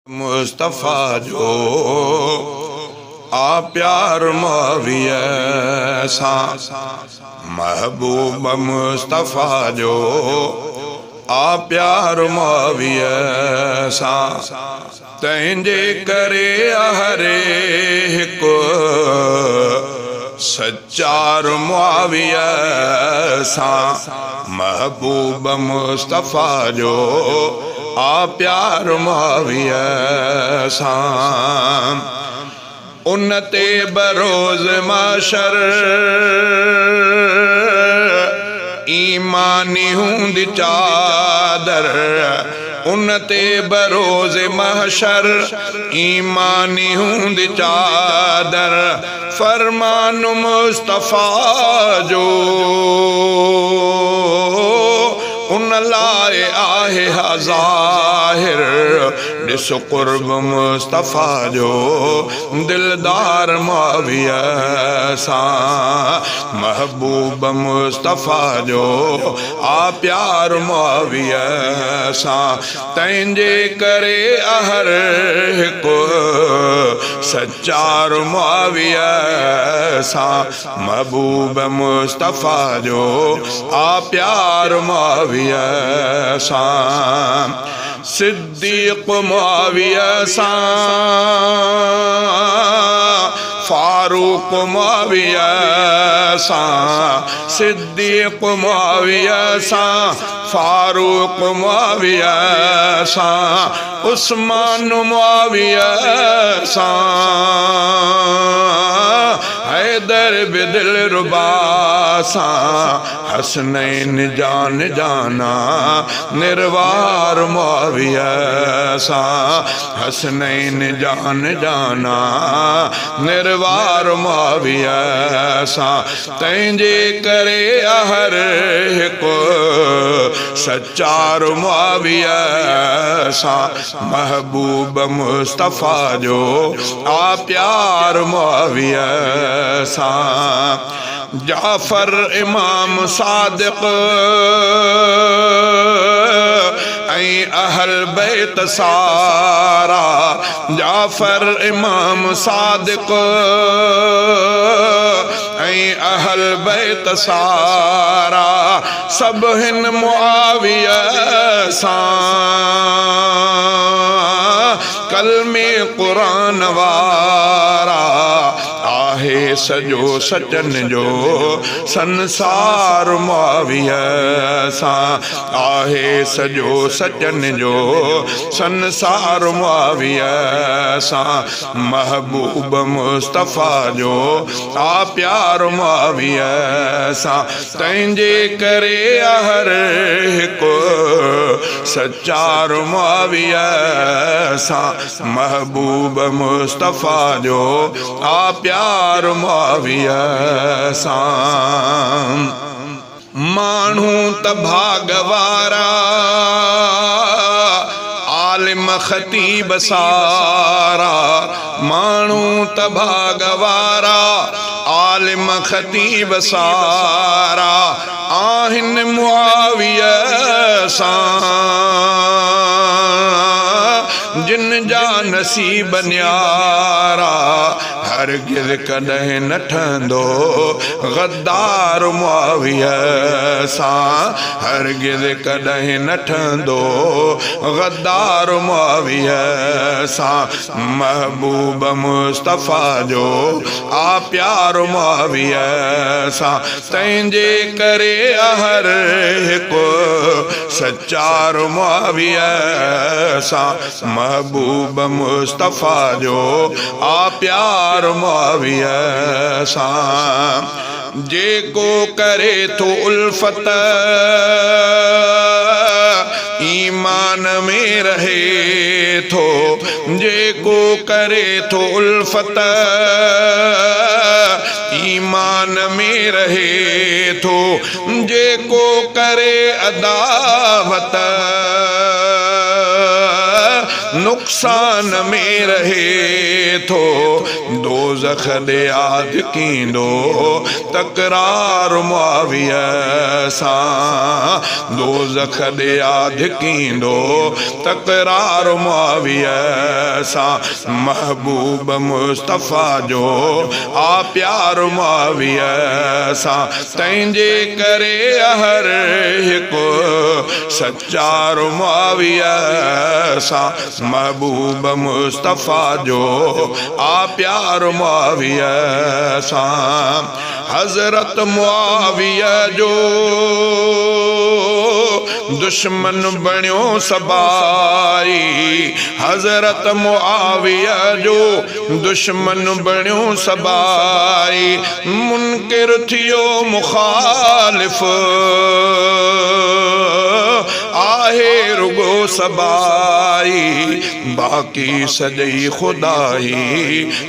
मुस्तफ़ा जो आ प्यार मुआविया सा महबूब मुस्तफ़ा जो आ प्यार मुआविया सा तंहिंजे करे हरे हिकु सच्चार मुआविया सा महबूब मुस्तफ़ा जो आ प्यार मुआविया सा उन्नते बरोज़ माशर ईमानी हूंदी चादर उन्नते बरोज़ महशर ईमानी हूंदी चादर फरमान मुस्तफ़ा जो उन लाए आहे ज़ाहिर ॾिस क़ुर्ब मुस्तफ़ा जो दिलदार मुआविया सा महबूब मुस्तफ़ा जो आ प्यार मुआविया सा तंहिंजे करे हर हिकु सच्चार मुआविया सा महबूब मुस्तफ़ा जो आ प्यार मुआविया सा सिद्दीक़ मुआविया सा फारूक मुआविया सा सिद्दीक़ मुआविया सा फारूक मुआविया सा उस्मान मुआविया सा हैदर बिदिलरुबा सा हसनैन जान जाना निर्वार मुआविया सा हसनैन जान जाना निर्वार मुआविया सा तंहिंजे करे हर हिकु सच्चार मुआविया सा महबूब मुस्तफ़ा जो आ प्यार मुआविया सा जाफर इमाम सादिक ऐं अहल बैत सारा जाफर इमाम सादिक ऐं अहल बैत सारा सब हिन मुआविया सा कलमे क़ुरान वारा आहे सजो सचन जो संसार मुआविया सा आहे सजो सचन जो संसार मुआविया सा महबूब मुस्तफ़ा जो आ प्यार मुआविया सा तंहिंजे करे हर हिकु सच्चार मुआविया सा महबूब मुस्तफ़ा जो आ प्यार मुआविया सा माण्हू त भागवारा आलिम ख़तीब सारा माण्हू त भागवारा आलिम ख़तीब सारा आहिन मुआविया सा जिन जा नसीब न्यारा हरगिज़ कॾहिं न ठहंदो गद्दार मुआविया सा हरगिज़ कॾहिं न ठहंदो गद्दार मुआविया सा महबूब मुस्तफ़ा जो आ प्यार मुआविया सा तंहिंजे करे हर हिकु सच्चार मुआविया सा महबूब मुस्तफ़ा जो आ प्यार मुआविया सा जेको करे तो उल्फत ईमान में रहे थो जेको करे तो उल्फत ईमान में रहे थो जेको करे अदावत नुक़सान में रहे थो दोज़ख दे याद कींदो तकरार मुआविया सां दोज़ख दे याद कींदो तकरार मुआविया सां महबूब मुस्तफ़ा जो आ प्यार मुआविया सां तंहिंजे करे हर हिकु सच्चार मुआविया सां महबूब मुस्तफ़ा जो आ प्यार मुआविया सां हज़रत मुआविया जो दुश्मन बणियो सबाई हज़रत मुआविया जो दुश्मन बणियो सबाई मुनकिर थियो मुखालिफ आहे रुगो सबाई बाकी सजई खुदाई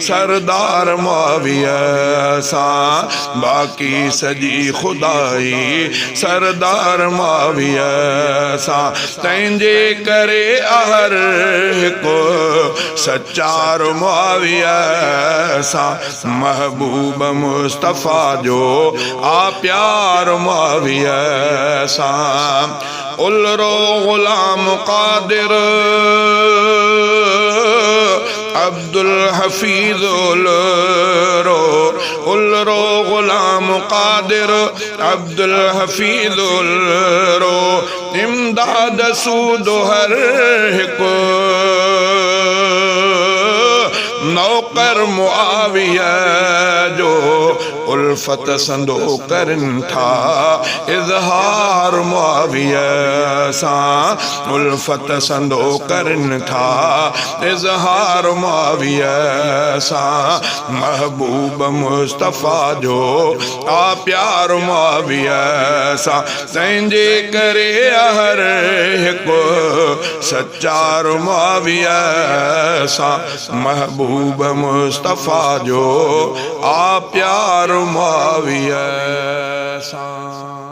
सरदार मुआविया सां बाकी सजी खुदाई सरदार मुआविया सां तंहिंजे करे हर हिकु सच्चार मुआविया सां महबूब मुस्तफ़ा जो आ प्यार मुआविया सां उलरो गुलाम कादिर अब्दुल हफीज उलरो गुलाम कादिर अब्दुल हफीज उलरो इमदाद सूद हर हिकु नौकर मुआविया जो उल्फत संदो करन था इजहार मुआविया सां उल्फत संदो करन था इजहार मुआविया सां महबूब मुस्तफ़ा जो आ प्यार मुआविया सां तंहिंजे करे हर हिकु सच्चार मुआविया सां महबूब मुस्तफ़ा जो आ प्यार मुआविया सां।